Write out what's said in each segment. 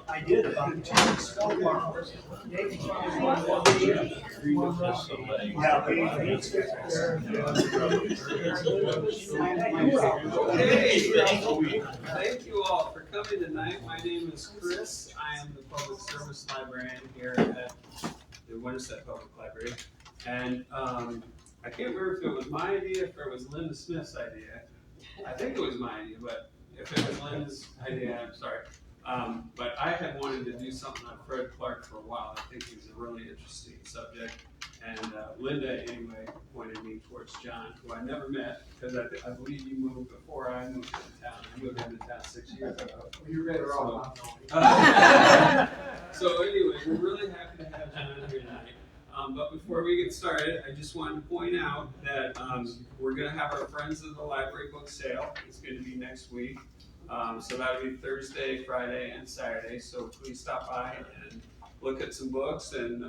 I did about 2 weeks ago. Thank you all for coming tonight. My name is Chris. I am the public service librarian here at the Winterset Public Library. And I can't remember if it was my idea, if it was Linda Smith's idea. I think it was my idea, but if it was Linda's idea, I'm sorry. But I had wanted to do something on Fred Clarke for a while. I think he's a really interesting subject. And Linda, anyway, pointed me towards John, who I never met, because I believe you moved before I moved into town. I moved into town 6 years ago. You read it wrong. So anyway, we're really happy to have John here tonight. But before we get started, I just wanted to point out that we're going to have our Friends of the Library book sale. It's going to be next week. So that'll be Thursday, Friday, and Saturday. So please stop by and look at some books and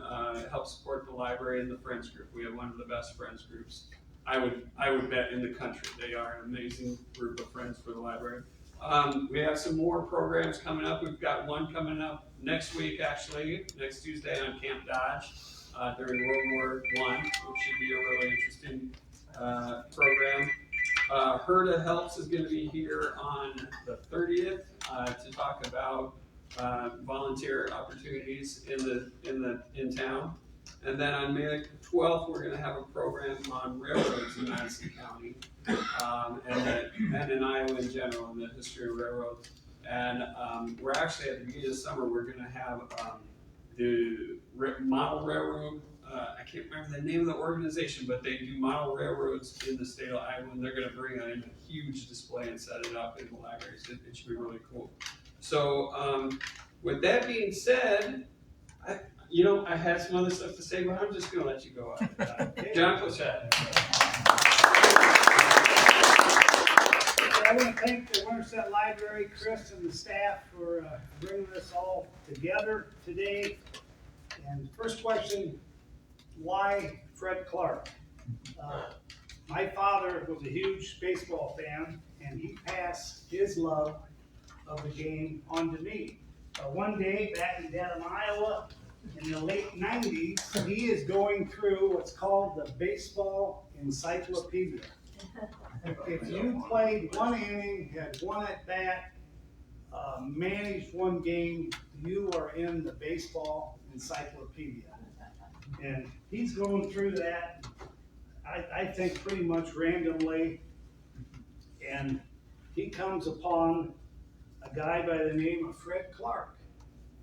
help support the library and the Friends group. We have one of the best Friends groups, I would bet, in the country. They are an amazing group of friends for the library. We have some more programs coming up. We've got one coming up next week, actually, next Tuesday on Camp Dodge during World War I, which should be a really interesting program. HERDA Helps is going to be here on the 30th to talk about volunteer opportunities in town. And then on May 12th, we're going to have a program on railroads in Madison County and in Iowa in general, and the history of railroads. And we're actually, at the beginning of the summer, we're going to have the model railroad. I can't remember the name of the organization, but they do model railroads in the state of Iowa, and they're going to bring in a huge display and set it up in the library. So it should be really cool. So with that being said, I had some other stuff to say, but I'm just going to let you go out. John Pletchette. I want to thank the Winterset Library, Chris, and the staff for bringing this all together today. And first question, why Fred Clarke? My father was a huge baseball fan, and he passed his love of the game on to me. One day back in Dedham, Iowa, in the late 90s, he is going through what's called the Baseball Encyclopedia. If you played one inning, had one at bat, managed one game, you are in the Baseball Encyclopedia. And he's going through that, I think, pretty much randomly. And he comes upon a guy by the name of Fred Clarke.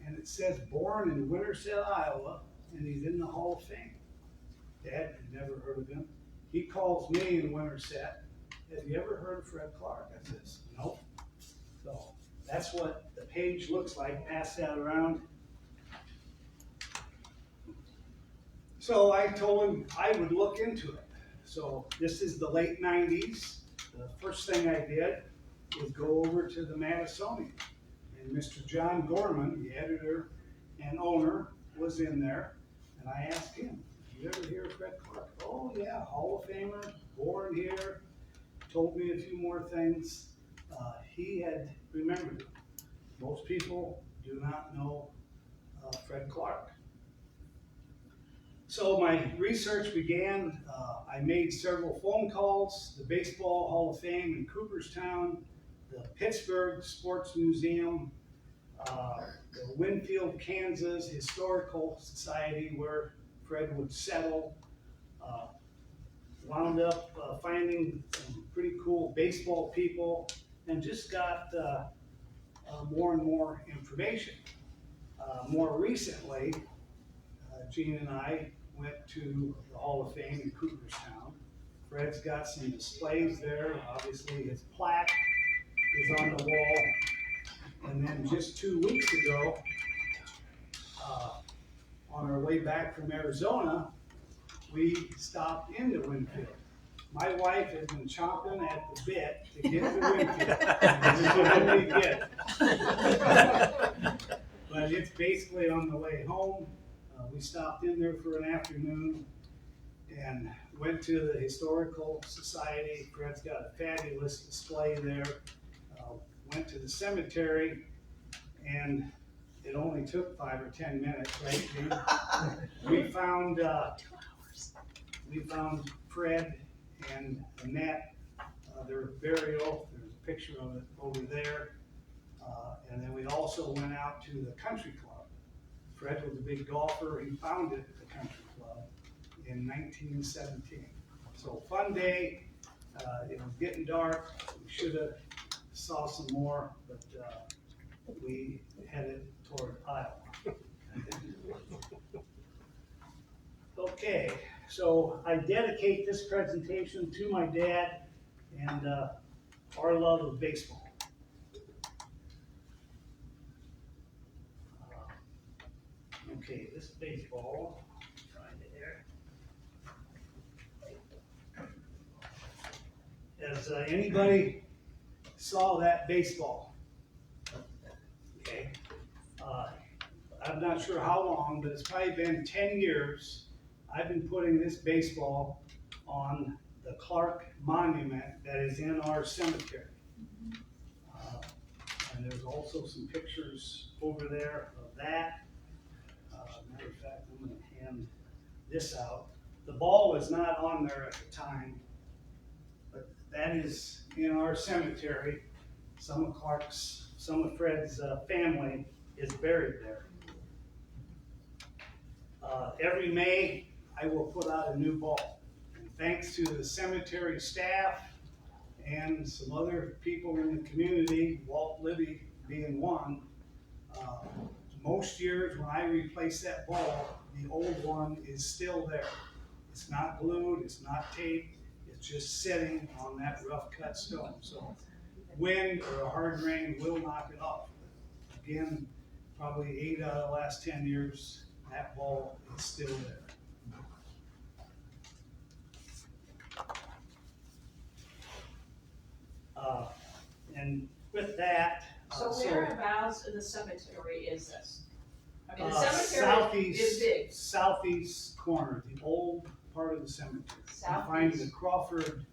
And it says born in Winterset, Iowa, and he's in the Hall of Fame. Dad had never heard of him. He calls me in Winterset, have you ever heard of Fred Clarke? I says, nope. So that's what the page looks like, pass that around. So I told him I would look into it. So this is the late 90s. The first thing I did was go over to the Madisonian. And Mr. John Gorman, the editor and owner, was in there. And I asked him, did you ever hear of Fred Clarke? Oh yeah, Hall of Famer, born here. Told me a few more things. He had remembered. Most people do not know Fred Clarke. So my research began. I made several phone calls. The Baseball Hall of Fame in Cooperstown, the Pittsburgh Sports Museum, the Winfield, Kansas Historical Society, where Fred would settle. Wound up finding some pretty cool baseball people, and just got more and more information. More recently, Gene and I went to the Hall of Fame in Cooperstown. Fred's got some displays there. Obviously, his plaque is on the wall. And then just 2 weeks ago, on our way back from Arizona, we stopped into Winfield. My wife has been chomping at the bit to get to Winfield. This is what we get. But it's basically on the way home. We stopped in there for an afternoon and went to the Historical Society. Fred's got a fabulous display there. went to the cemetery, and it only took 5 or 10 minutes, right, Gene? We found Fred and Annette, their burial. There's a picture of it over there. And then we also went out to the country club. Fred was a big golfer. He founded the country club in 1917. So fun day. It was getting dark. We should have saw some more, but we headed toward Iowa. Okay, so I dedicate this presentation to my dad and our love of baseball. Okay, this baseball, find it there. Has anybody saw that baseball? Okay. I'm not sure how long, but it's probably been 10 years. I've been putting this baseball on the Clarke monument that is in our cemetery. And there's also some pictures over there of that. Matter of fact, I'm going to hand this out. The ball was not on there at the time, but that is in our cemetery. Some of Fred's family is buried there. Every May, I will put out a new ball. And thanks to the cemetery staff and some other people in the community, Walt Libby being one, most years when I replace that ball, the old one is still there. It's not glued, it's not taped, it's just sitting on that rough cut stone. So wind or a hard rain will knock it off. Again, probably 8 out of the last 10 years, that ball is still there. And with that, So whereabouts in the cemetery is this? I mean, the cemetery is big. Southeast corner, the old part of the cemetery. You find the Crawford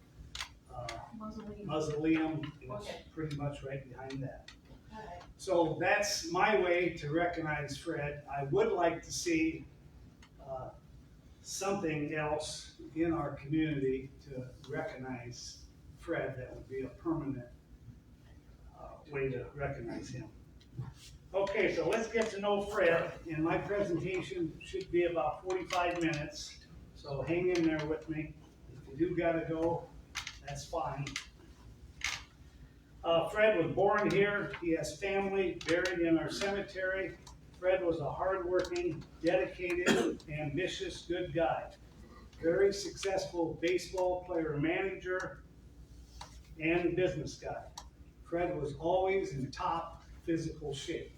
mausoleum is pretty much right behind that. Okay. So that's my way to recognize Fred. I would like to see something else in our community to recognize Fred that would be a permanent way to recognize him. Okay, so let's get to know Fred, and my presentation should be about 45 minutes, so hang in there with me. If you do gotta go, that's fine. Fred was born here. He has family buried in our cemetery. Fred was a hardworking, dedicated, ambitious, good guy. Very successful baseball player, manager, and business guy. Fred was always in top physical shape.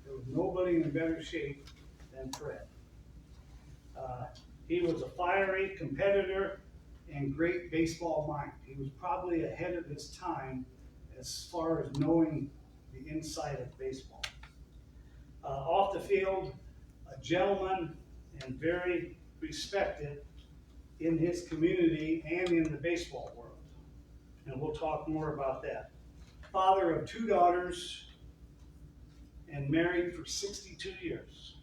There was nobody in better shape than Fred. He was a fiery competitor and great baseball mind. He was probably ahead of his time as far as knowing the inside of baseball. Off the field, a gentleman and very respected in his community and in the baseball world. And we'll talk more about that. Father of 2 daughters and married for 62 years.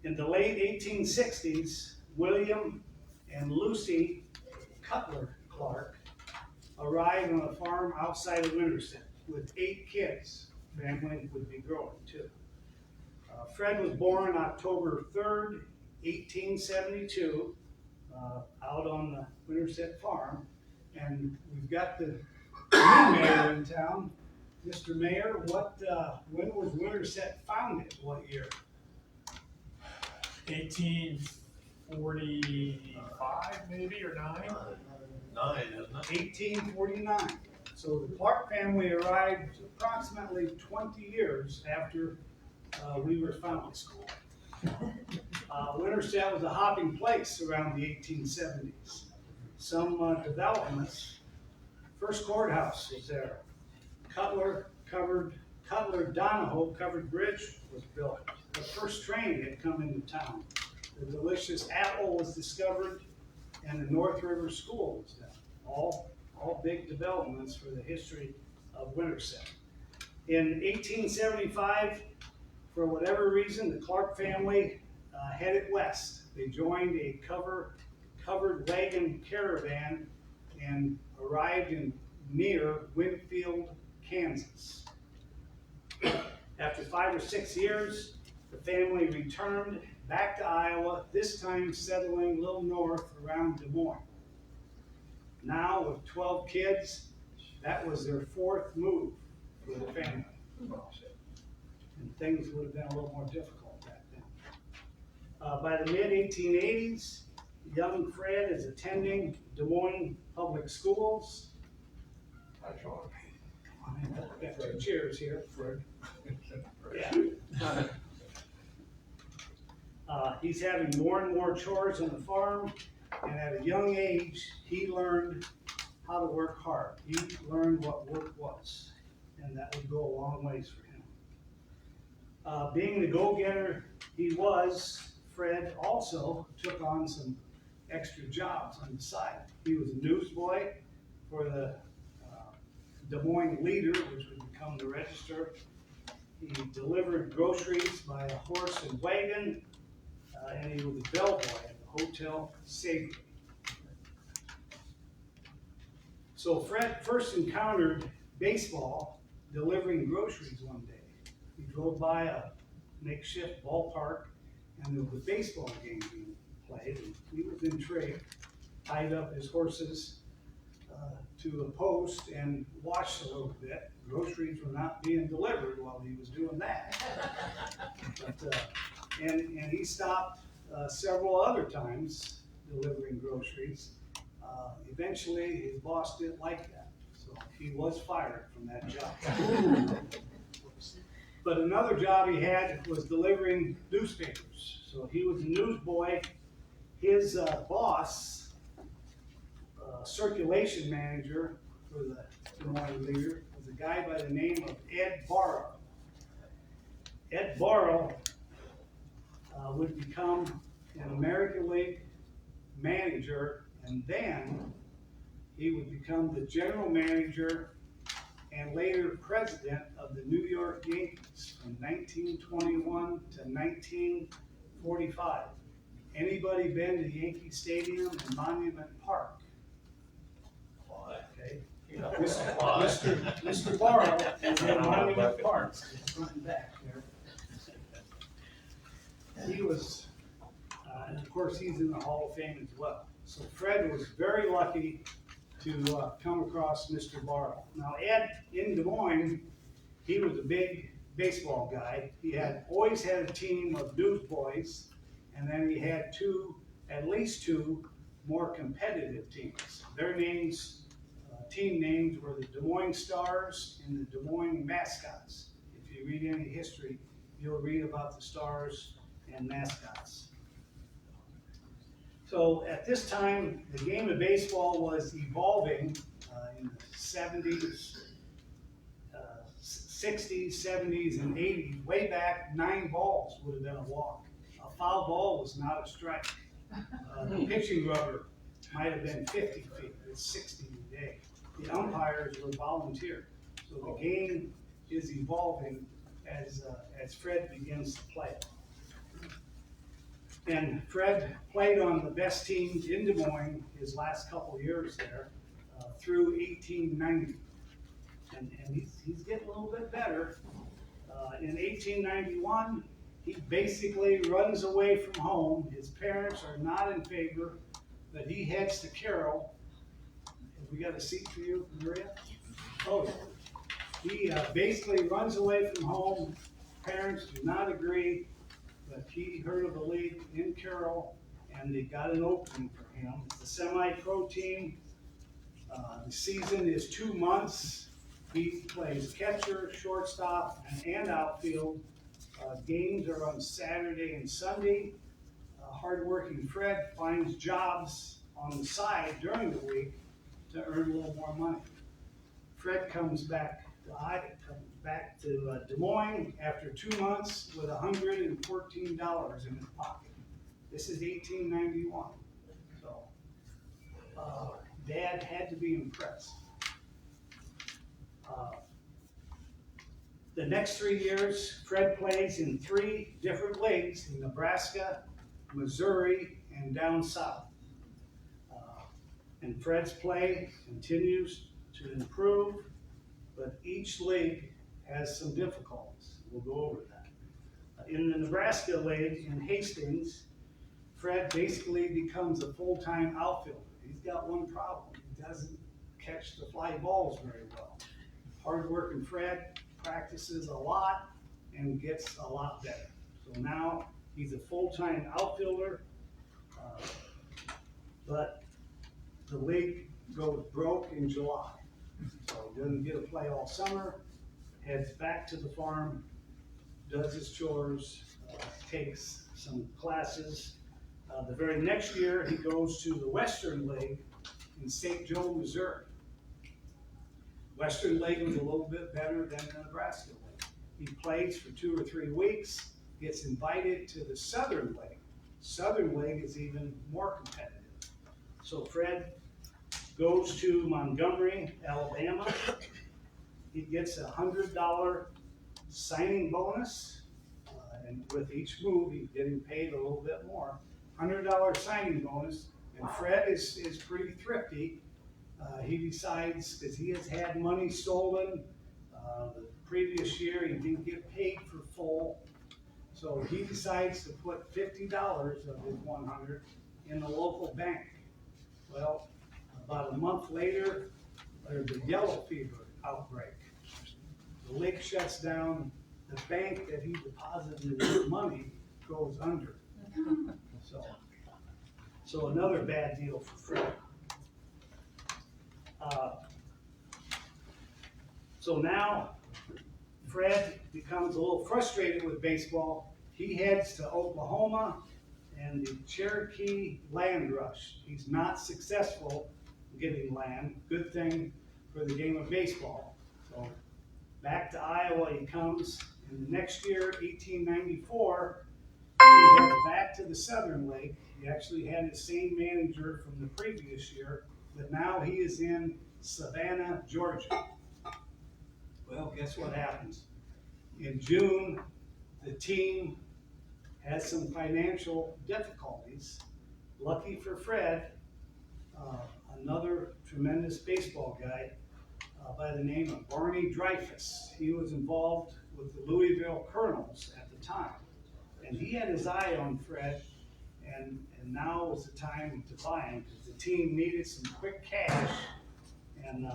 In the late 1860s, William and Lucy Cutler Clarke arrived on a farm outside of Winterset with 8 kids. Family would be growing too. Fred was born October 3rd, 1872, out on the Winterset farm. And we've got the new mayor in town. Mr. Mayor, when was Winterset founded? What year? 1845 maybe, or 9? 9, isn't it? 1849. So the Clarke family arrived approximately 20 years after we were founded school. Winterset was a hopping place around the 1870s. Some developments. First courthouse was there. Cutler Donahoe covered bridge was built. The first train had come into town. The delicious apple was discovered, and the North River School was done. All big developments for the history of Winterset. In 1875, for whatever reason, the Clarke family headed west. They joined a covered wagon caravan and arrived near Winfield, Kansas. After 5 or 6 years, the family returned back to Iowa, this time settling a little north around Des Moines. Now, with 12 kids, that was their 4th move for the family. And things would have been a little more difficult back then. By the mid-1880s, young Fred is attending Des Moines Public Schools. Hi, Sean. Come on in, got 2 chairs here. Fred. Yeah. He's having more and more chores on the farm, and at a young age, he learned how to work hard. He learned what work was, and that would go a long ways for him. Being the go-getter he was, Fred also took on some extra jobs on the side. He was a newsboy for the Des Moines Leader, which would become the Register. He delivered groceries by a horse and wagon, and he was a bellboy at the Hotel Savory. So Fred first encountered baseball delivering groceries one day. He drove by a makeshift ballpark, and there was a baseball game being played, and he was intrigued, tied up his horses to a post and watched a little bit. Groceries were not being delivered while he was doing that. But, and he stopped several other times delivering groceries. Eventually, his boss didn't like that, so he was fired from that job. But another job he had was delivering newspapers. So he was a newsboy. His boss, circulation manager for the Des Moines Leader, was a guy by the name of Ed Barrow. Ed Barrow would become an American League manager, and then he would become the general manager and later president of the New York Yankees from 1921 to 1945. Anybody been to Yankee Stadium and Monument Park? Okay. Mr. Barrow is in Monument Park, front and back there. He was, and of course, he's in the Hall of Fame as well. So Fred was very lucky to come across Mr. Barrow. Now Ed, in Des Moines, he was a big baseball guy. He had always had a team of newsboys, and then he had at least two more competitive teams. Their names, team names were the Des Moines Stars and the Des Moines Mascots. If you read any history, you'll read about the Stars and Mascots. So at this time, the game of baseball was evolving in the 70s, 60s, 70s, and 80s. Way back, 9 balls would have been a walk. A foul ball was not a strike. The pitching rubber might have been 50 feet. It's 60 today. The umpires were volunteer. So the game is evolving as Fred begins to play it. And Fred played on the best teams in Des Moines his last couple years there through 1890. And he's getting a little bit better. In 1891, he basically runs away from home. His parents are not in favor, but he heads to Carroll. Have we got a seat for you, Maria? Oh, he basically runs away from home. Parents do not agree, but he heard of a league in Carroll, and they got an opening for him. It's a semi-pro team. The season is 2 months. He plays catcher, shortstop, and outfield. Games are on Saturday and Sunday. Hardworking Fred finds jobs on the side during the week to earn a little more money. Fred comes back to Des Moines after 2 months with $114 in his pocket. This is 1891. So Dad had to be impressed. The next 3 years, Fred plays in 3 different leagues in Nebraska, Missouri, and down south. And Fred's play continues to improve, but each league has some difficulties. We'll go over that. In the Nebraska league in Hastings, Fred basically becomes a full-time outfielder. He's got one problem. He doesn't catch the fly balls very well. Hard-working Fred practices a lot and gets a lot better. So now he's a full-time outfielder, but the league goes broke in July. So he doesn't get to play all summer, heads back to the farm, does his chores, takes some classes. The very next year, he goes to the Western League in St. Joe, Missouri. Western League was a little bit better than the Nebraska League. He plays for 2 or 3 weeks, gets invited to the Southern League. Southern League is even more competitive. So Fred goes to Montgomery, Alabama. He gets a $100 signing bonus, and with each move, he's getting paid a little bit more. $100 signing bonus, and Fred is pretty thrifty. He decides, because he has had money stolen the previous year, he didn't get paid for full, so he decides to put $50 of his 100 in the local bank. Well, about a month later, there's a yellow fever outbreak. The lake shuts down, the bank that he deposited his money goes under. So another bad deal for Fred. So now Fred becomes a little frustrated with baseball. He heads to Oklahoma and the Cherokee land rush. He's not successful getting land. Good thing for the game of baseball. So back to Iowa he comes. And the next year, 1894, he heads back to the Southern League. He actually had the same manager from the previous year, but now he is in Savannah, Georgia. Well, guess what happens? In June, the team has some financial difficulties. Lucky for Fred, another tremendous baseball guy by the name of Barney Dreyfus. He was involved with the Louisville Colonels at the time. And he had his eye on Fred, and now was the time to buy him because the team needed some quick cash. And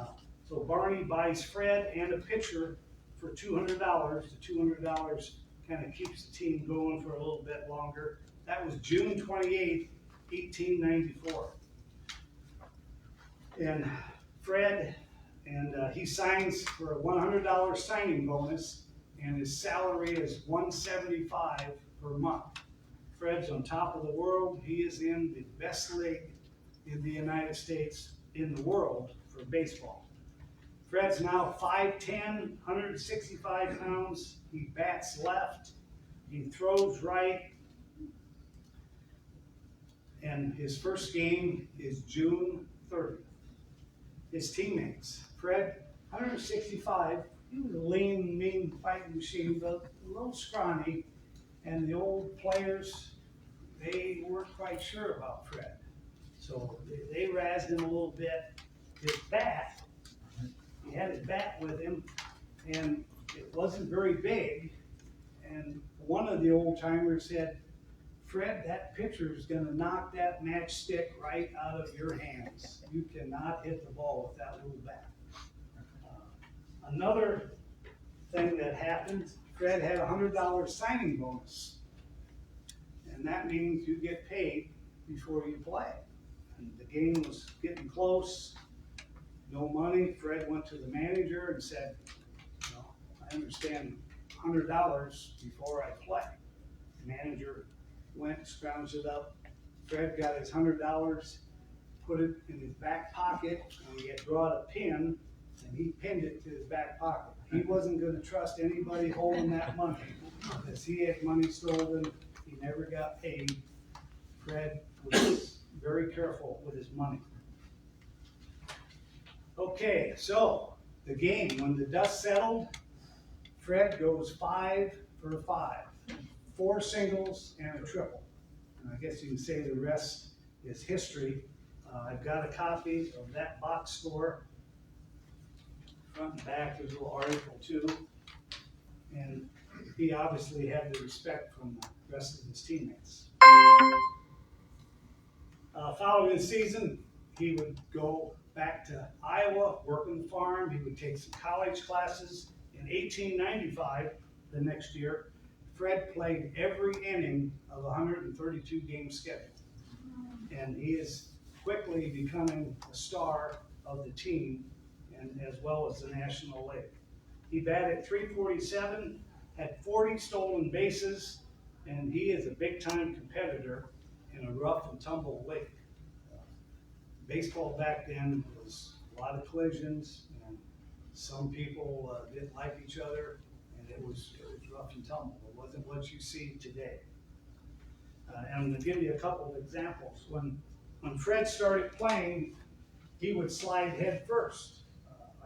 so Barney buys Fred and a pitcher for $200. The $200 kind of keeps the team going for a little bit longer. That was June 28th, 1894. And Fred, he signs for a $100 signing bonus, and his salary is $175 per month. Fred's on top of the world. He is in the best league in the United States, in the world, for baseball. Fred's now 5'10", 165 pounds. He bats left. He throws right. And his first game is June 30th. His teammates, Fred, 165, he was a lean, mean fighting machine, but a little scrawny. And the old players, they weren't quite sure about Fred. So they razzed him a little bit. His bat, he had his bat with him, and it wasn't very big. And one of the old timers said, Fred, that pitcher is going to knock that matchstick right out of your hands. You cannot hit the ball with that little bat. Another thing that happened, Fred had a $100 signing bonus. And that means you get paid before you play. And the game was getting close, no money. Fred went to the manager and said, I understand $100 before I play. The manager went, scrounged it up. Fred got his $100, put it in his back pocket, and he had brought a pin, and he pinned it to his back pocket. He wasn't going to trust anybody holding that money, because he had money stolen. He never got paid. Fred was very careful with his money. Okay, so the game, when the dust settled, Fred goes 5 for 5, 4 singles and a triple. And I guess you can say the rest is history. I've got a copy of that box score. Front and back, there's a little article too. And he obviously had the respect from the rest of his teammates. Following the season, he would go back to Iowa, work on the farm. He would take some college classes. In 1895, the next year, Fred played every inning of a 132 game schedule. And he is quickly becoming a star of the team and as well as the National League. He batted .347, had 40 stolen bases, and he is a big-time competitor in a rough and tumble league. Baseball back then was a lot of collisions, and some people didn't like each other, and it was rough and tumble. It wasn't what you see today. And I'm going to give you a couple of examples. When Fred started playing, he would slide head first.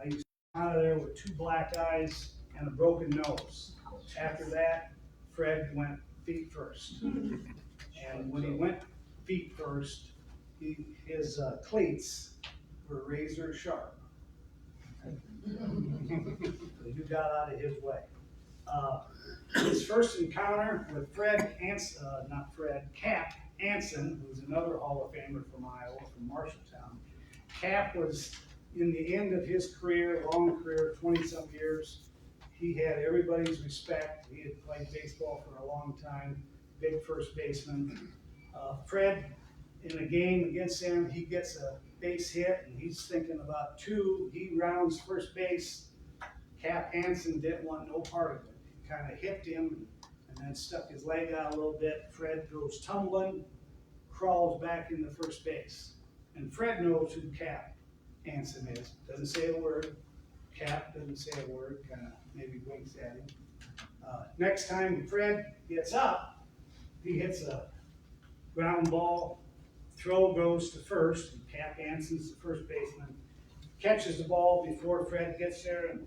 I used to come out of there with 2 black eyes and a broken nose. After that, Fred went feet first. And when he went feet first, his cleats were razor sharp. You got out of his way. His first encounter with Cap Anson, who's another Hall of Famer from Iowa, from Marshalltown. Cap was in the end of his career, long career, 20-some years. He had everybody's respect. He had played baseball for a long time, big first baseman. Fred, in a game against him, he gets a base hit, and he's thinking about 2. He rounds first base. Cap Anson didn't want no part of it. He kind of hipped him and then stuck his leg out a little bit. Fred goes tumbling, crawls back into first base. And Fred knows who Cap Anson is. Doesn't say a word. Cap doesn't say a word, kind of maybe winks at him. Next time Fred gets up, he hits a ground ball. Throw goes to first. And Cap Anson's the first baseman. Catches the ball before Fred gets there, and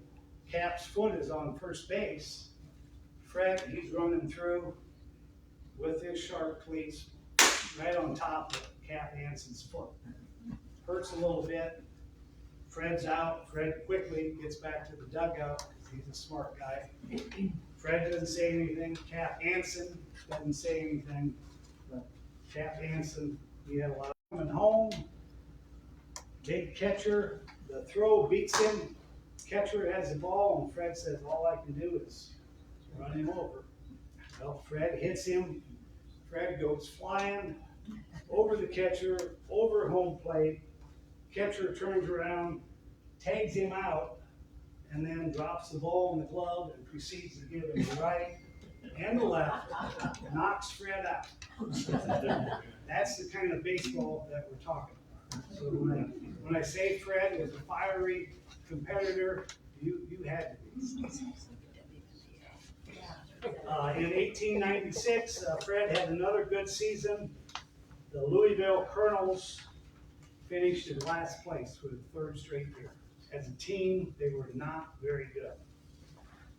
Cap's foot is on first base. Fred, he's running through with his sharp cleats right on top of Cap Anson's foot. Hurts a little bit. Fred's out. Fred quickly gets back to the dugout because he's a smart guy. Fred doesn't say anything. Cap Anson doesn't say anything. But Cap Anson, he had a lot of coming home. Big catcher. The throw beats him. Catcher has the ball, and Fred says, all I can do is run him over. Well, Fred hits him. Fred goes flying over the catcher, over home plate. Catcher turns around, tags him out, and then drops the ball in the glove and proceeds to give him the right and the left, knocks Fred out. That's the kind of baseball that we're talking about. So when I say Fred was a fiery competitor, you had to be. In 1896, Fred had another good season. The Louisville Colonels finished in last place for the 3rd straight year. As a team, they were not very good.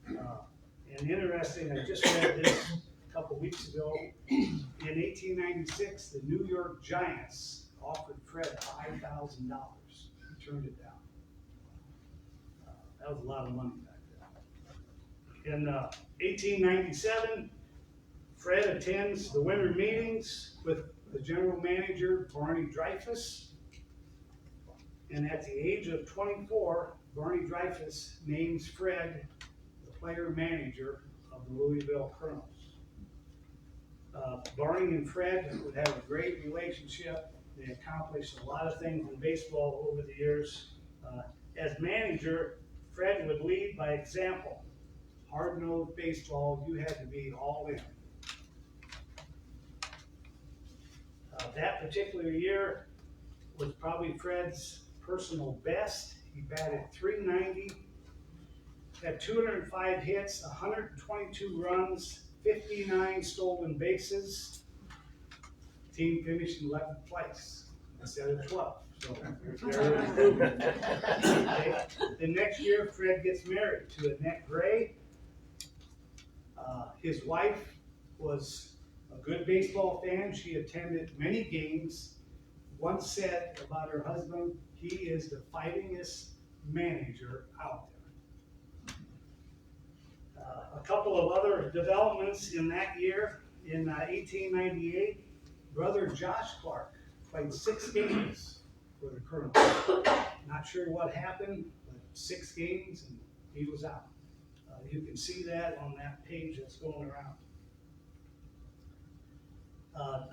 And interesting, I just read this a couple weeks ago. In 1896, the New York Giants offered Fred $5,000. He turned it down. That was a lot of money back then. In 1897, Fred attends the winter meetings with the general manager, Barney Dreyfuss. And at the age of 24, Barney Dreyfuss names Fred the player manager of the Louisville Colonels. Barney and Fred would have a great relationship. They accomplished a lot of things in baseball over the years. As manager, Fred would lead by example. Hard-nosed baseball, you had to be all in. That particular year was probably Fred's personal best. He batted .390, had 205 hits, 122 runs, 59 stolen bases. Team finished in 11th place instead of 12th. So the next year, Fred gets married to Annette Gray. His wife was a good baseball fan. She attended many games. Once said about her husband, he is the fightingest manager out there. A couple of other developments in that year. In 1898, brother Josh Clarke played 6 games for the Colonels. Not sure what happened, but 6 games and he was out. You can see that on that page that's going around.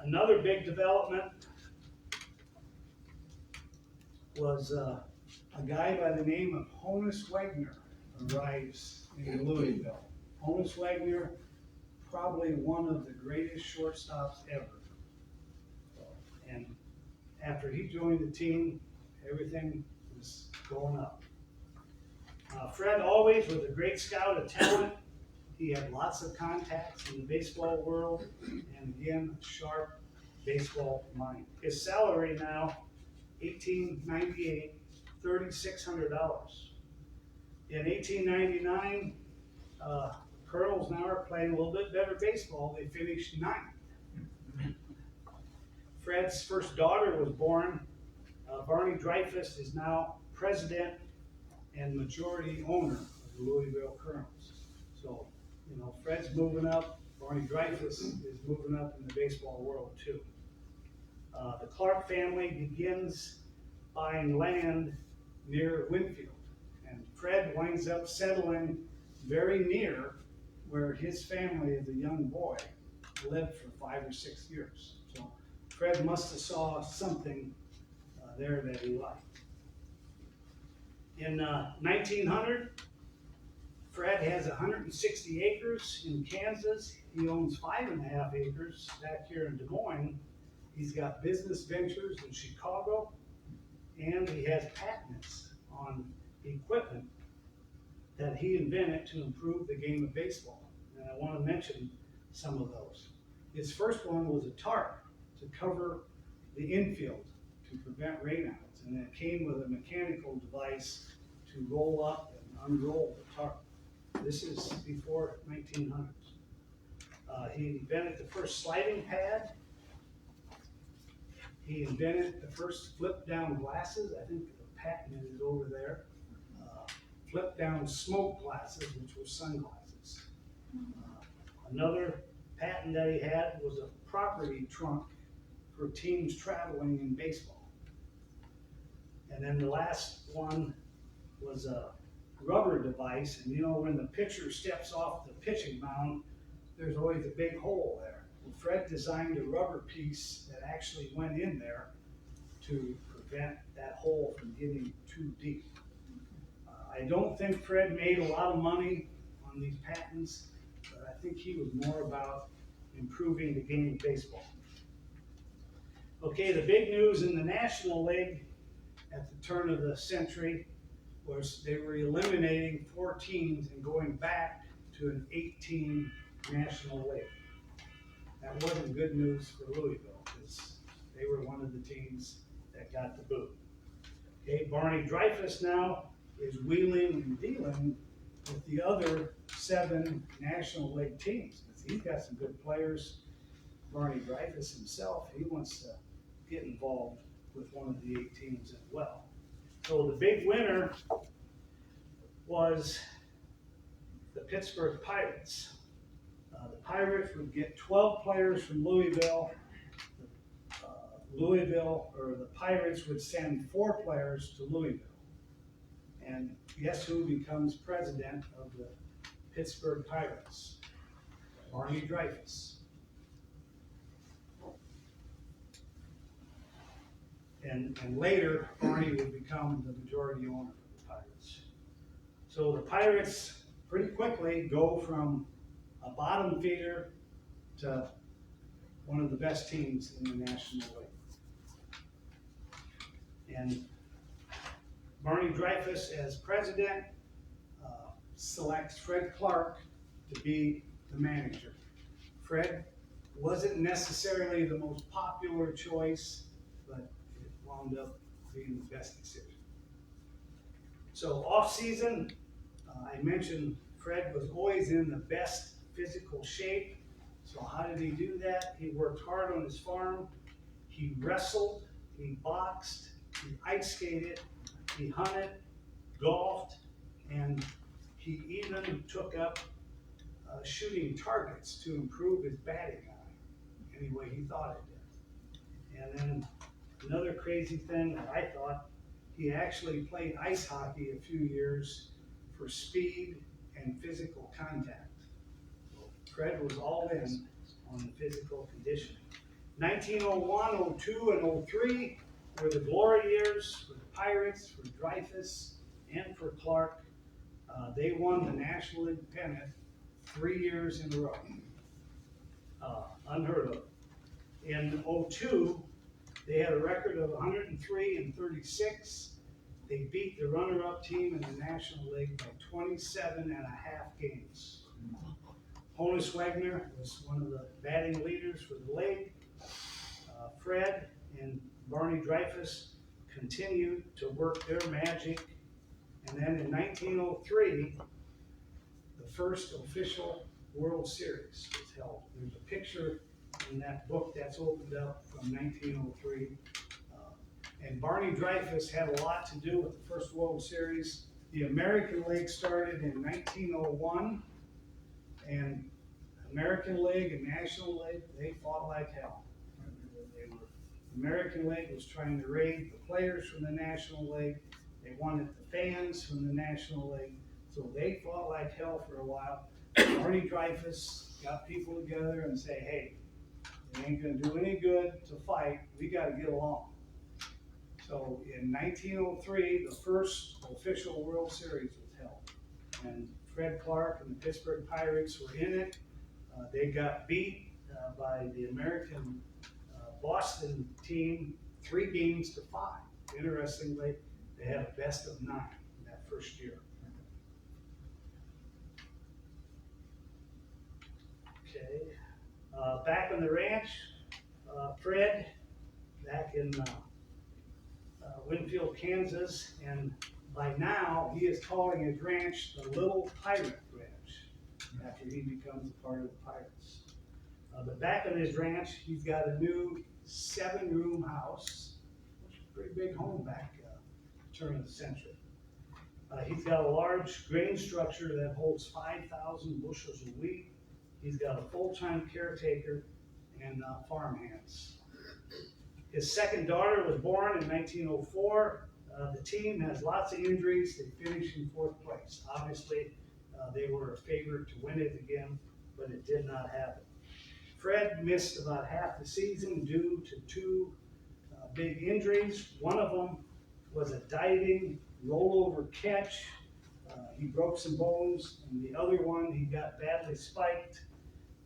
Another big development was a guy by the name of Honus Wagner arrives in Louisville. Honus Wagner, probably one of the greatest shortstops ever. And after he joined the team, everything was going up. Fred always was a great scout of talent. He had lots of contacts in the baseball world, and again, a sharp baseball mind. His salary now, $1898, $3,600. In 1899, Colonels now are playing a little bit better baseball. They finished 9th. Fred's first daughter was born. Barney Dreyfus is now president and majority owner of the Louisville Colonels. So, you know, Fred's moving up. Barney Dreyfus is moving up in the baseball world too. The Clarke family begins buying land near Winfield, and Fred winds up settling very near where his family as a young boy lived for 5 or 6 years. So Fred must have saw something there that he liked. In 1900, Fred has 160 acres in Kansas. He owns 5.5 acres back here in Des Moines. He's got business ventures in Chicago, and he has patents on equipment that he invented to improve the game of baseball. And I want to mention some of those. His first one was a tarp to cover the infield to prevent rainouts, and it came with a mechanical device to roll up and unroll the tarp. This is before 1900s. He invented the first sliding pad. He invented the first flip down glasses. I think the patent is over there. Flip down smoke glasses, which were sunglasses. Another patent that he had was a property trunk for teams traveling in baseball. And then the last one was a rubber device, and you know, when the pitcher steps off the pitching mound, there's always a big hole there. Well, Fred designed a rubber piece that actually went in there to prevent that hole from getting too deep. I don't think Fred made a lot of money on these patents, but I think he was more about improving the game of baseball. Okay, the big news in the National League at the turn of the century was they were eliminating 4 teams and going back to an 8-team National League. That wasn't good news for Louisville because they were one of the teams that got the boot. Okay, Barney Dreyfus now is wheeling and dealing with the other 7 National League teams. He's got some good players. Barney Dreyfus himself, he wants to get involved with one of the 8 teams as well. So the big winner was the Pittsburgh Pirates. The Pirates would get 12 players from Louisville. The Pirates would send 4 players to Louisville. And guess who becomes president of the Pittsburgh Pirates? Barney Dreyfus. And later, Barney would become the majority owner of the Pirates. So the Pirates pretty quickly go from a bottom feeder to one of the best teams in the National League. And Barney Dreyfus, as president, selects Fred Clarke to be the manager. Fred wasn't necessarily the most popular choice, but it wound up being the best decision. So off season, I mentioned Fred was always in the best physical shape. So how did he do that? He worked hard on his farm. He wrestled, he boxed, he ice skated, he hunted, golfed, and he even took up shooting targets to improve his batting eye, any way he thought it did. And then another crazy thing that I thought, he actually played ice hockey a few years for speed and physical contact. So Fred was all in on the physical conditioning. 1901, 02, and 03 were the glory years for the Pirates, for Dreyfus, and for Clarke. They won the National League pennant 3 years in a row. Unheard of. In 02, they had a record of 103 and 36. They beat the runner-up team in the National League by 27 and a half games. Honus Wagner was one of the batting leaders for the league. Fred and Barney Dreyfus continued to work their magic. And then in 1903, the first official World Series was held. There's a picture in that book that's opened up from 1903. And Barney Dreyfus had a lot to do with the first World Series. The American League started in 1901, and American League and National League, they fought like hell. The American League was trying to raid the players from the National League. They wanted the fans from the National League. So they fought like hell for a while. Barney Dreyfus got people together and say, hey, it ain't gonna do any good to fight. We gotta get along. So in 1903, the first official World Series was held. And Fred Clarke and the Pittsburgh Pirates were in it. They got beat by the American Boston team 3-5. Interestingly, they had a best of 9 in that first year. Okay, back on the ranch, Fred, back in Winfield, Kansas, and by now he is calling his ranch the Little Pirate Ranch after he becomes a part of the Pirates. But back on his ranch, he's got a new 7-room house, which is a pretty big home back turn of the century. He's got a large grain structure that holds 5,000 bushels of wheat. He's got a full-time caretaker and farmhands. His second daughter was born in 1904. The team has lots of injuries. They finished in 4th place. Obviously, they were a favorite to win it again, but it did not happen. Fred missed about half the season due to 2 big injuries. One of them was a diving rollover catch. He broke some bones, and the other one, he got badly spiked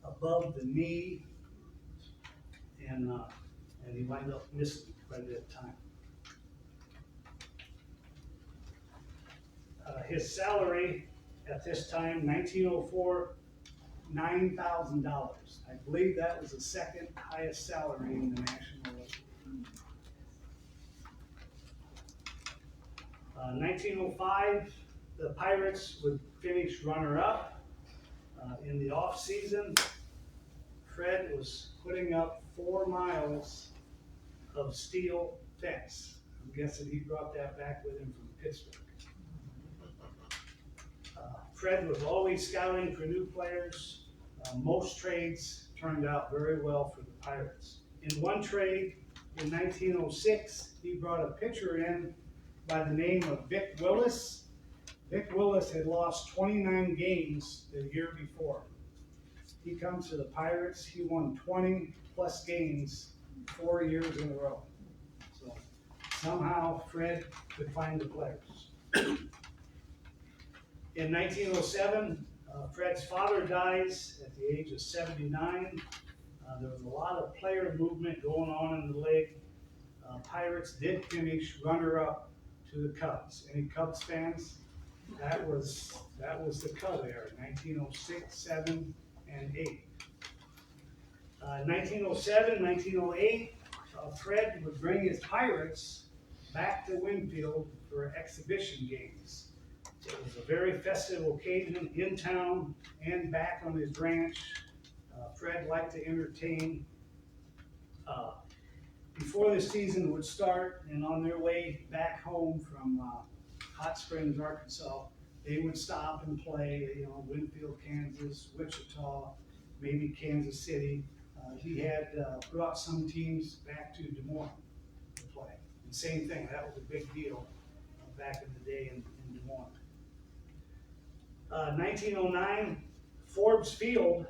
above the knee, and he wound up missing quite a bit of time. His salary at this time, 1904, $9,000. I believe that was the second highest salary in the National League. 1905, the Pirates would finish runner-up. In the off-season, Fred was putting up 4 miles of steel fence. I'm guessing he brought that back with him from Pittsburgh. Fred was always scouting for new players. Most trades turned out very well for the Pirates. In one trade in 1906, he brought a pitcher in by the name of Vic Willis. Vic Willis had lost 29 games the year before. He comes to the Pirates. He won 20 plus games 4 years in a row. So somehow Fred could find the players. In 1907, Fred's father dies at the age of 79. There was a lot of player movement going on in the league. Pirates did finish runner-up to the Cubs. Any Cubs fans? That was the Cub era, 1906, 7, and 8. 1907, 1908, Fred would bring his Pirates back to Winfield for exhibition games. It was a very festive occasion in town and back on his ranch. Fred liked to entertain. Before the season would start and on their way back home from Hot Springs, Arkansas, they would stop and play, Winfield, Kansas, Wichita, maybe Kansas City. He had brought some teams back to Des Moines to play. And same thing, that was a big deal back in the day in Des Moines. 1909, Forbes Field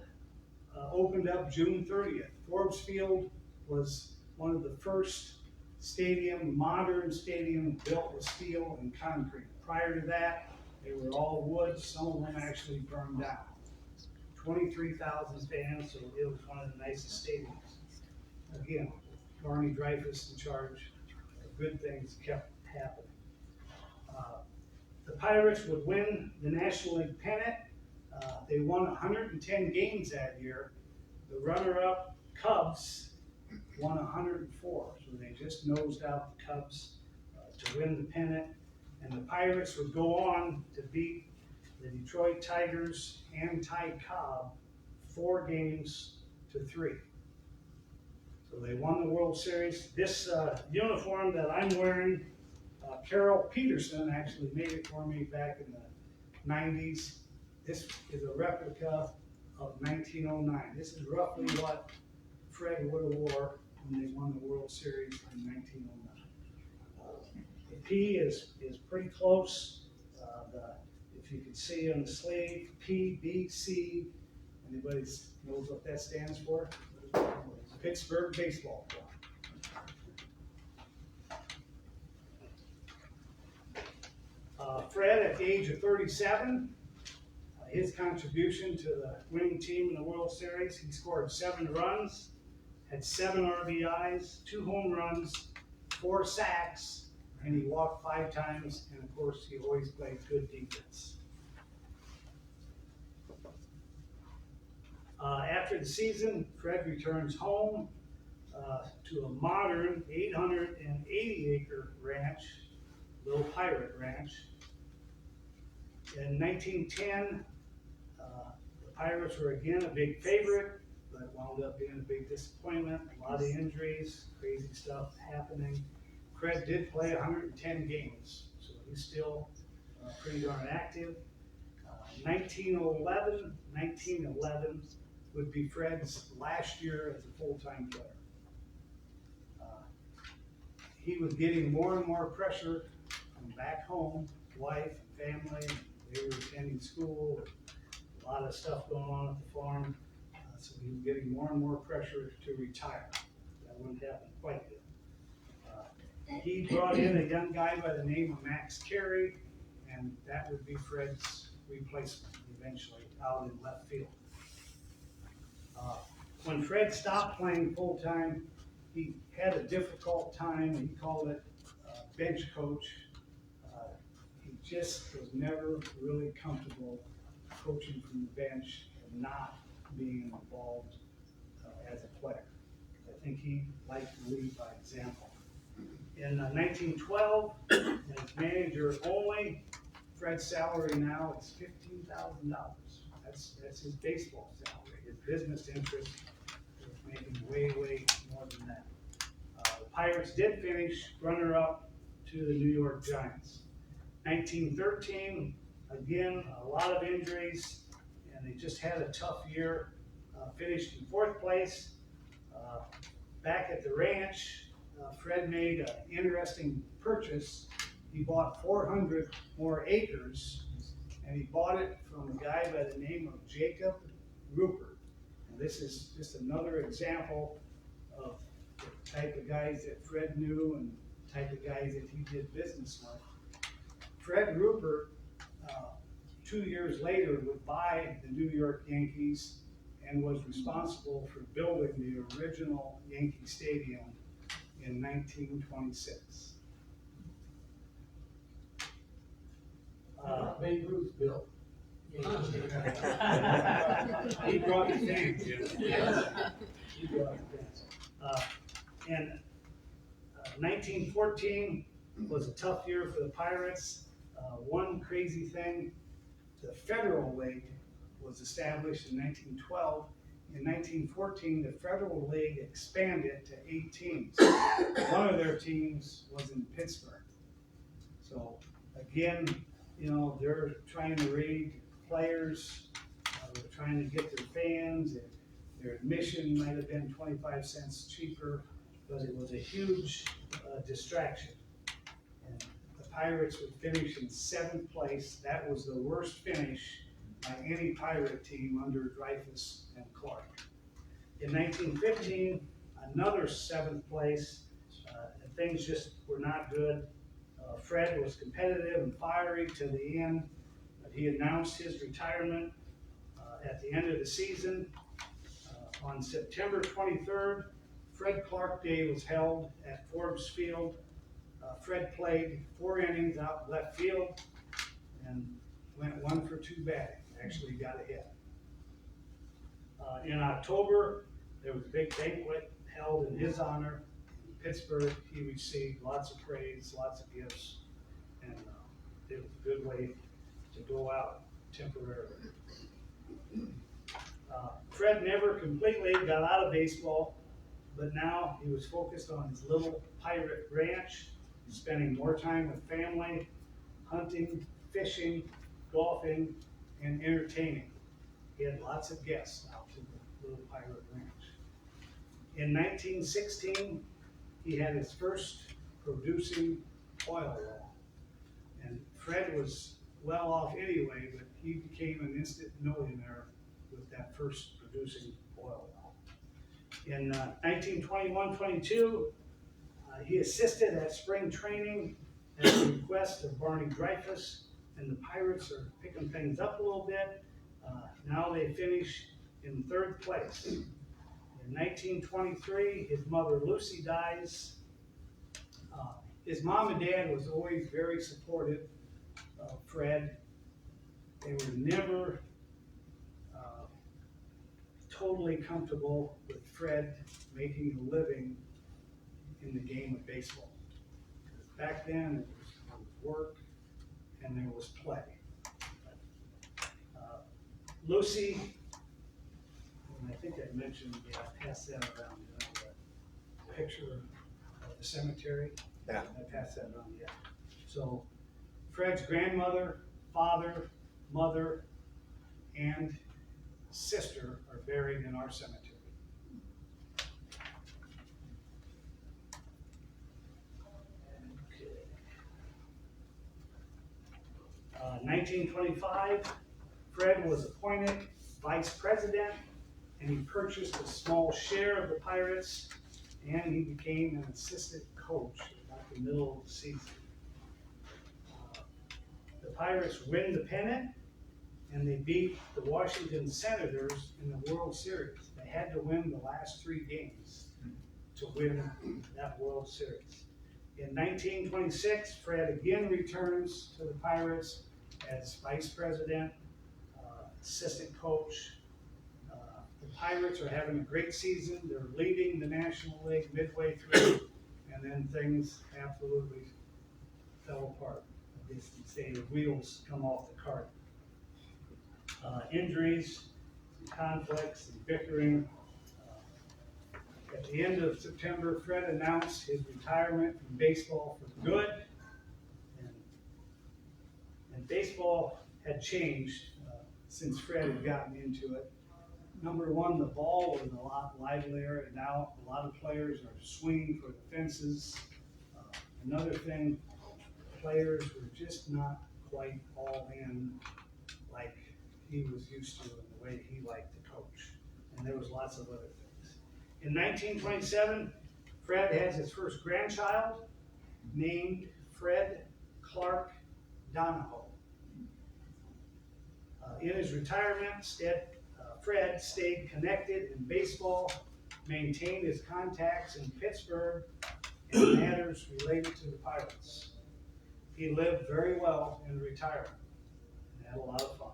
opened up June 30th. Forbes Field was one of the first modern stadium built with steel and concrete. Prior to that, they were all wood, some of them actually burned down. 23,000 fans, so it was one of the nicest stadiums. Again, Barney Dreyfuss in charge, good things kept happening. The Pirates would win the National League pennant. They won 110 games that year. The runner-up Cubs won 104, so they just nosed out the Cubs to win the pennant. And the Pirates would go on to beat the Detroit Tigers and Ty Cobb 4-3. So they won the World Series. This uniform that I'm wearing, Carol Peterson actually made it for me back in the 90s. This is a replica of 1909. This is roughly what Fred would have wore when they won the World Series in 1909. The P is pretty close. If you can see on the sleeve, PBC. Anybody knows what that stands for? Pittsburgh Baseball Club. Fred, at the age of 37, his contribution to the winning team in the World Series, he scored 7 runs, had 7 RBIs, 2 home runs, 4 sacks, and he walked 5 times, and of course, he always played good defense. After the season, Fred returns home to a modern 880-acre ranch, Little Pirate Ranch. In 1910, the Pirates were again a big favorite, but wound up being a big disappointment. A lot of injuries, crazy stuff happening. Fred did play 110 games, so he's still pretty darn active. 1911 would be Fred's last year as a full-time player. He was getting more and more pressure from back home, wife and family. They were attending school, a lot of stuff going on at the farm. So he was getting more and more pressure to retire. That wouldn't happen quite yet. He brought in a young guy by the name of Max Carey, and that would be Fred's replacement eventually out in left field. When Fred stopped playing full-time, he had a difficult time. He called it bench coach. He just was never really comfortable coaching from the bench and not being involved as a player. I think he liked to lead by example. In 1912, as manager only, Fred's salary now is $15,000. That's his baseball salary. His business interest is making way more than that. The Pirates did finish runner-up to the New York Giants. 1913, again, a lot of injuries, and they just had a tough year. Finished in 4th place. Back at the ranch, Fred made an interesting purchase. He bought 400 more acres, and he bought it from a guy by the name of Jacob Rupert. And this is just another example of the type of guys that Fred knew and the type of guys that he did business with. Fred Rupert, 2 years later, would buy the New York Yankees and was responsible for building the original Yankee Stadium in 1926. Babe Ruth built. He brought the fans, Yes. He brought the fans. And 1914 was a tough year for the Pirates. One crazy thing, the Federal League was established in 1912. In 1914, the Federal League expanded to 8 teams. One of their teams was in Pittsburgh. So again, you know, they're trying to raid players, they're trying to get their fans, and their admission might have been 25 cents cheaper, but it was a huge distraction. And the Pirates would finish in 7th place. That was the worst finish by any Pirate team under Dreyfus and Clarke. In 1915, another 7th place, and things just were not good. Fred was competitive and fiery to the end, but he announced his retirement at the end of the season. On September 23rd, Fred Clarke Day was held at Forbes Field. Fred played 4 innings out left field and went 1 for 2 batting. Actually got a hit. In October, there was a big banquet held in his honor in Pittsburgh. He received lots of praise, lots of gifts, and it was a good way to go out temporarily. Fred never completely got out of baseball, but now he was focused on his little pirate ranch, spending more time with family, hunting, fishing, golfing, and entertaining. He had lots of guests out to the little pirate ranch. In 1916, he had his first producing oil well. And Fred was well off anyway, but he became an instant millionaire with that first producing oil well. In 1921-22, he assisted at spring training at the request of Barney Dreyfus, and the Pirates are picking things up a little bit. Now they finish in 3rd place. In 1923, his mother Lucy dies. His mom and dad was always very supportive of Fred. They were never totally comfortable with Fred making a living in the game of baseball. Back then, it was work and there was play. Lucy, and I think I mentioned, I passed that around, the picture of the cemetery. Yeah. I passed that around, yeah. So Fred's grandmother, father, mother, and sister are buried in our cemetery. 1925, Fred was appointed vice president, and he purchased a small share of the Pirates, and he became an assistant coach about the middle of the season. The Pirates win the pennant, and they beat the Washington Senators in the World Series. They had to win the last 3 games to win that World Series. In 1926, Fred again returns to the Pirates as vice president, assistant coach. The Pirates are having a great season. They're leading the National League midway through, and then things absolutely fell apart. I guess you'd say the wheels come off the cart. Injuries, conflicts, and bickering. At the end of September, Fred announced his retirement from baseball for good. And baseball had changed since Fred had gotten into it. Number one, the ball was a lot livelier, and now a lot of players are swinging for the fences. Another thing, players were just not quite all in like he was used to in the way he liked to coach. And there was lots of other things. In 1927, Fred has his first grandchild named Fred Clarke Donahoe. In his retirement, Fred stayed connected in baseball, maintained his contacts in Pittsburgh and matters related to the Pirates. He lived very well in retirement and had a lot of fun.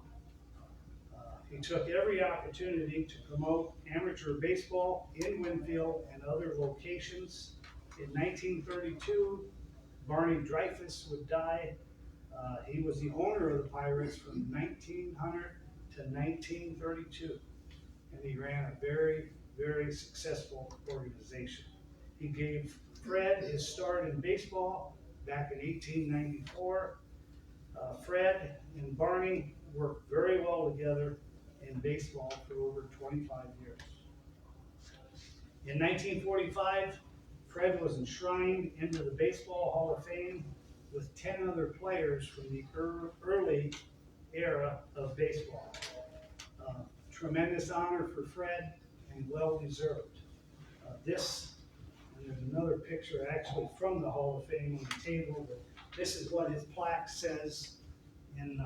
He took every opportunity to promote amateur baseball in Winfield and other locations. In 1932, Barney Dreyfus would die. He was the owner of the Pirates from 1900 to 1932, and he ran a very, very successful organization. He gave Fred his start in baseball back in 1894. Fred and Barney worked very well together in baseball for over 25 years. In 1945, Fred was enshrined into the Baseball Hall of Fame with 10 other players from the early era of baseball. Tremendous honor for Fred and well deserved. And there's another picture actually from the Hall of Fame on the table, but this is what his plaque says in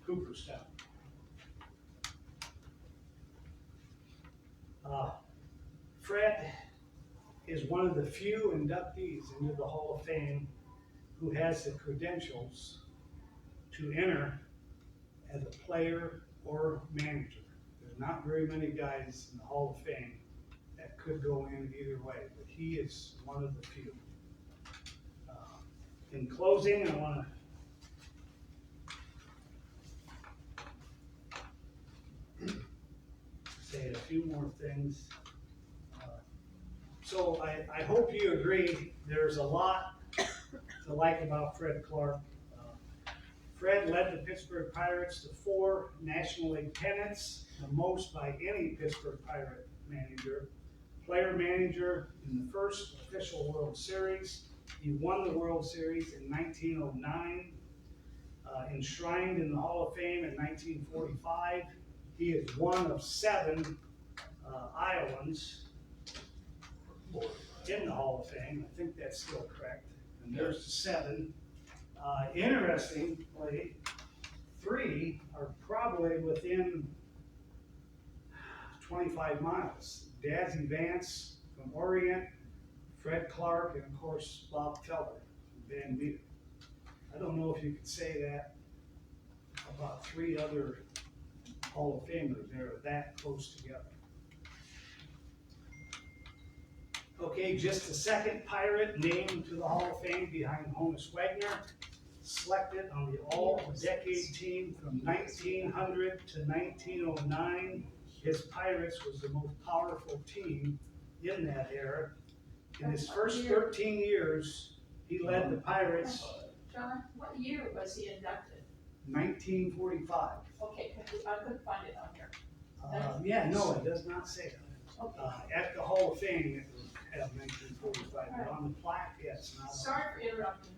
Cooperstown. Fred is one of the few inductees into the Hall of Fame who has the credentials to enter as a player or manager. There's not very many guys in the Hall of Fame that could go in either way, but he is one of the few. In closing, I want to say a few more things. So I hope you agree there's a lot to like about Fred Clarke. Fred led the Pittsburgh Pirates to 4 National League pennants, the most by any Pittsburgh Pirate manager. Player manager in the first official World Series. He won the World Series in 1909. Enshrined in the Hall of Fame in 1945. He is one of 7 Iowans in the Hall of Fame. I think that's still correct. And there's the 7. Interestingly, 3 are probably within 25 miles. Dazzy Vance from Orient, Fred Clarke, and of course Bob Feller from Van Meter. I don't know if you could say that about 3 other Hall of Famers. They're that close together. Okay, just the second Pirate named to the Hall of Fame behind Honus Wagner, selected on the All-Decade team from 1900 to 1909. His Pirates was the most powerful team in that era. In his first 13 years, he led the Pirates. John, what year was he inducted? 1945. Okay, I couldn't find it on here. Yeah, no, it does not say that. Okay. At the Hall of Fame, it will have 1945, but on the plaque, yeah, it's not. Sorry for interrupting.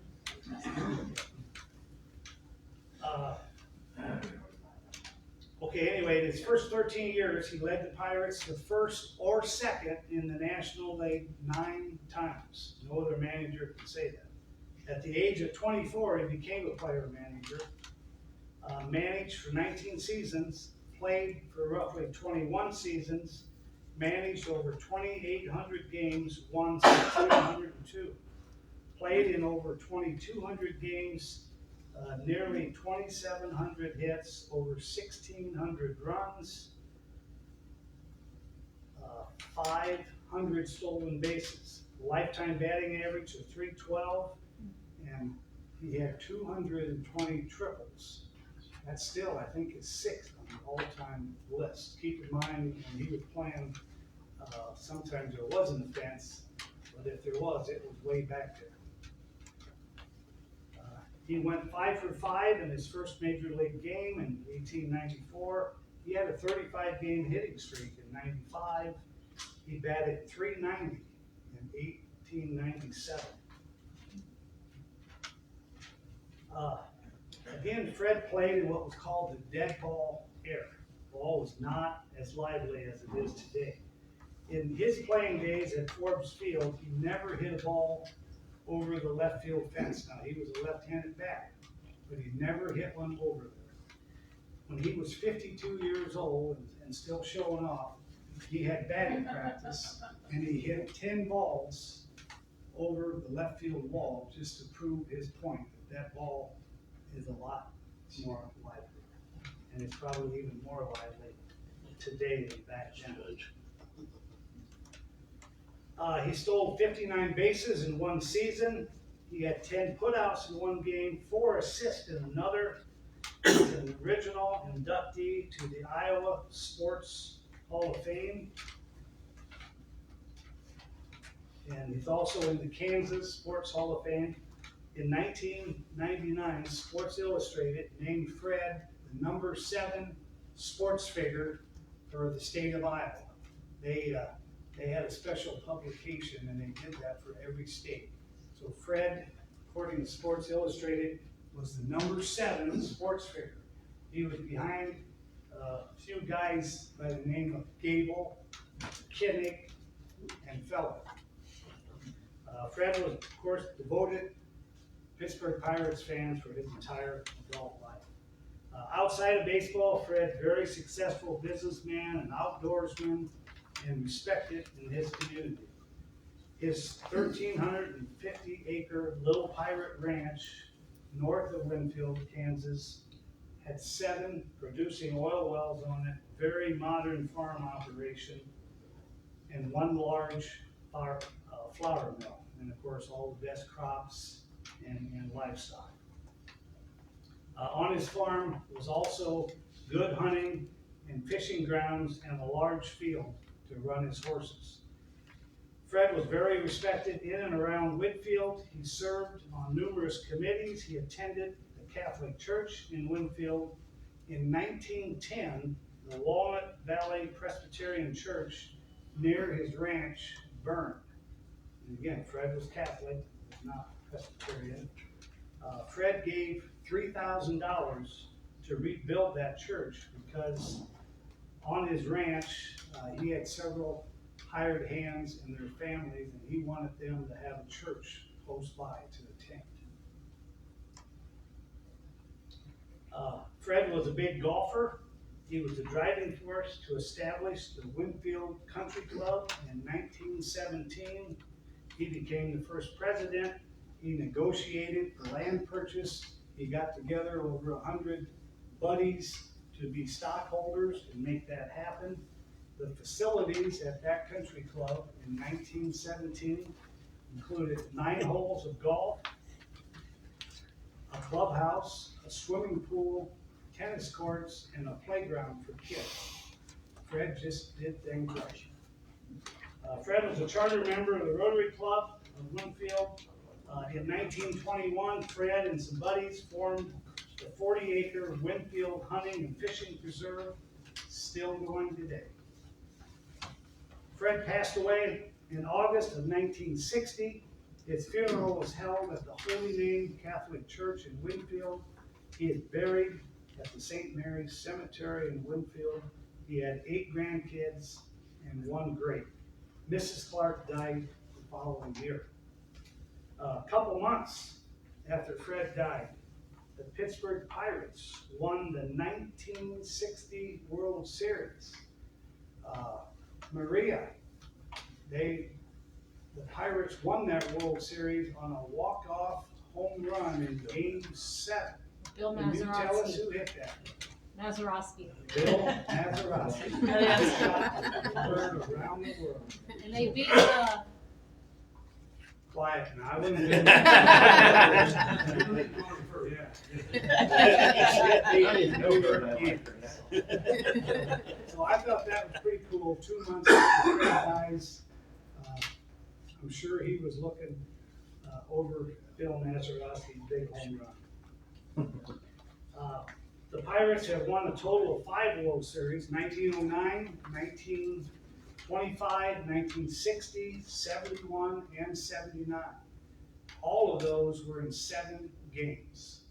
Okay, anyway, in his first 13 years, he led the Pirates to first or second in the National League 9 times. No other manager can say that. At the age of 24, he became a player manager, managed for 19 seasons, played for roughly 21 seasons, managed over 2,800 games, won 1,602, played in over 2,200 games, nearly 2,700 hits, over 1,600 runs, 500 stolen bases, lifetime batting average of .312, and he had 220 triples. That still, I think, is 6th on the all-time list. Keep in mind, when he was playing, sometimes there wasn't a fence, but if there was, it was way back there. He went 5 for 5 in his first major league game in 1894. He had a 35-game hitting streak in 95. He batted .390 in 1897. Again, Fred played in what was called the dead ball era. The ball was not as lively as it is today. In his playing days at Forbes Field, he never hit a ball over the left field fence. Now, he was a left-handed bat, but he never hit one over there. When he was 52 years old and still showing off, he had batting practice, and he hit 10 balls over the left field wall just to prove his point that that ball is a lot more lively. And it's probably even more lively today than back then. He stole 59 bases in one season. He had 10 putouts in one game, 4 assists in another. He's an original inductee to the Iowa Sports Hall of Fame. And he's also in the Kansas Sports Hall of Fame. In 1999, Sports Illustrated named Fred the number 7 sports figure for the state of Iowa. They had a special publication and they did that for every state. So Fred, according to Sports Illustrated, was the number 7 sports figure. He was behind a few guys by the name of Gable, Kinnick, and Feller. Fred was, of course, devoted Pittsburgh Pirates fan for his entire adult life. Outside of baseball, Fred, very successful businessman and outdoorsman, and respected in his community. His 1,350-acre Little Pirate Ranch, north of Winfield, Kansas, had 7 producing oil wells on it, very modern farm operation, and 1 large flour mill, and of course all the best crops and livestock. On his farm was also good hunting and fishing grounds and a large field to run his horses. Fred was very respected in and around Winfield. He served on numerous committees. He attended the Catholic Church in Winfield. In 1910, the Walnut Valley Presbyterian Church near his ranch burned. And again, Fred was Catholic, not Presbyterian. Fred gave $3,000 to rebuild that church because on his ranch, he had several hired hands and their families, and he wanted them to have a church close by to attend. Fred was a big golfer. He was the driving force to establish the Winfield Country Club in 1917. He became the first president. He negotiated the land purchase. He got together over 100 buddies to be stockholders and make that happen. The facilities at that country club in 1917 included 9 holes of golf, a clubhouse, a swimming pool, tennis courts, and a playground for kids. Fred just did things right. Fred was a charter member of the Rotary Club of Winfield. In 1921, Fred and some buddies formed the 40-acre Winfield Hunting and Fishing Preserve, still going today. Fred passed away in August of 1960. His funeral was held at the Holy Name Catholic Church in Winfield. He is buried at the St. Mary's Cemetery in Winfield. He had 8 grandkids and 1 great. Mrs. Clarke died the following year. A couple months after Fred died, the Pittsburgh Pirates won the 1960 World Series. Maria, the Pirates won that World Series on a walk-off home run in Game 7. Bill Can you tell us Mazeroski. who hit that? Mazeroski. Bill Mazeroski. Yes. Heard around the world. And they beat Quiet now, I wouldn't. So I thought that was pretty cool. 2 months after Fred dies, I'm sure he was looking over Bill Mazeroski's big home run. The Pirates have won a total of 5 World Series: 1909, 1925, 1960, 71, and 79. All of those were in 7 games.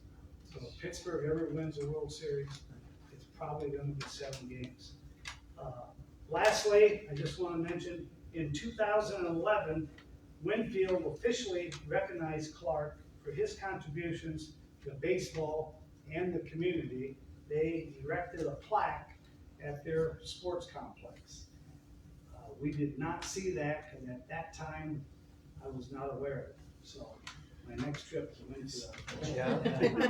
So if Pittsburgh ever wins a World Series, it's probably going to be 7 games. Lastly, I just want to mention, in 2011, Winfield officially recognized Clarke for his contributions to baseball and the community. They erected a plaque at their sports complex. We did not see that, and at that time, I was not aware of it. So my next trip to Winfield. It was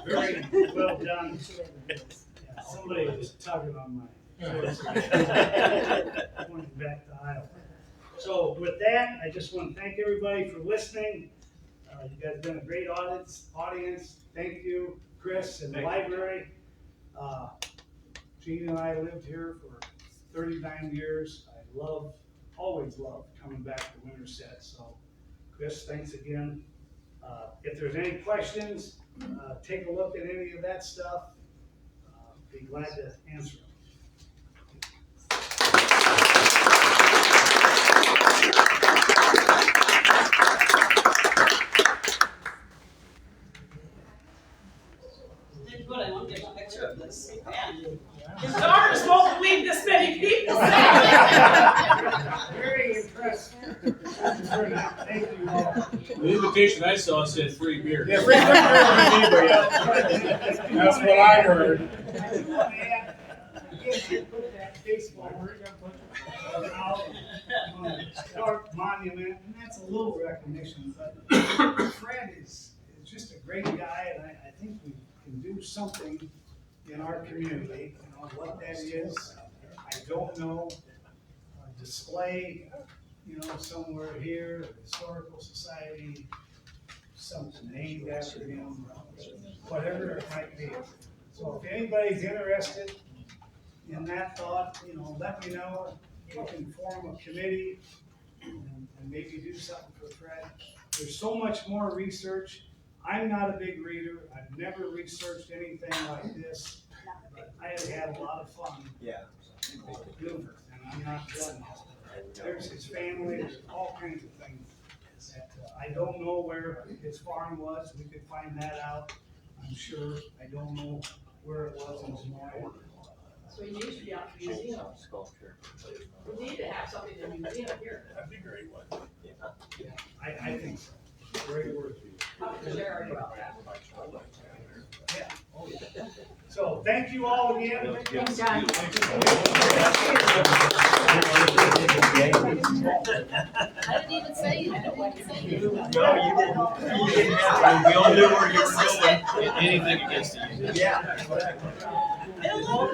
very well done. Yeah, somebody was tugging on my shorts. Pointing back to Iowa. So with that, I just want to thank everybody for listening. You guys have been a great audience. Thank you, Chris and the library. Gene and I lived here for 39 years. I always loved coming back to Winterset. So Chris, thanks again. If there's any questions, take a look at any of that stuff. Be glad to answer them. Good, I want to get a picture of this. His daughters won't believe this many people. Very impressed. Thank you all. The invitation I saw said free beer. Yeah, free beer. That's what I heard. Clarke Monument, and that's a little recognition, but Fred is just a great guy, and I think we can do something in our community. You know, what that is, I don't know. Display, somewhere here, the Historical Society, something named after him, whatever it might be. So if anybody's interested in that thought, let me know. We can form a committee and maybe do something for Fred. There's so much more research. I'm not a big reader. I've never researched anything like this. But I have had a lot of fun. Yeah. Doing it, and I'm not done. There's his family, there's all kinds of things that I don't know where his farm was. We could find that out, I'm sure. I don't know where it was in Des Moines. So we need to be out in the museum. We need to have something in the museum here. That'd be a great one. I think so. Great word. Talk to Jared about that. Yeah. Oh, yeah. So thank you all again. Thanks, John. I didn't even say it. No, you didn't. You didn't have to. We all knew where you were going. Anything against you. Yeah. Hello.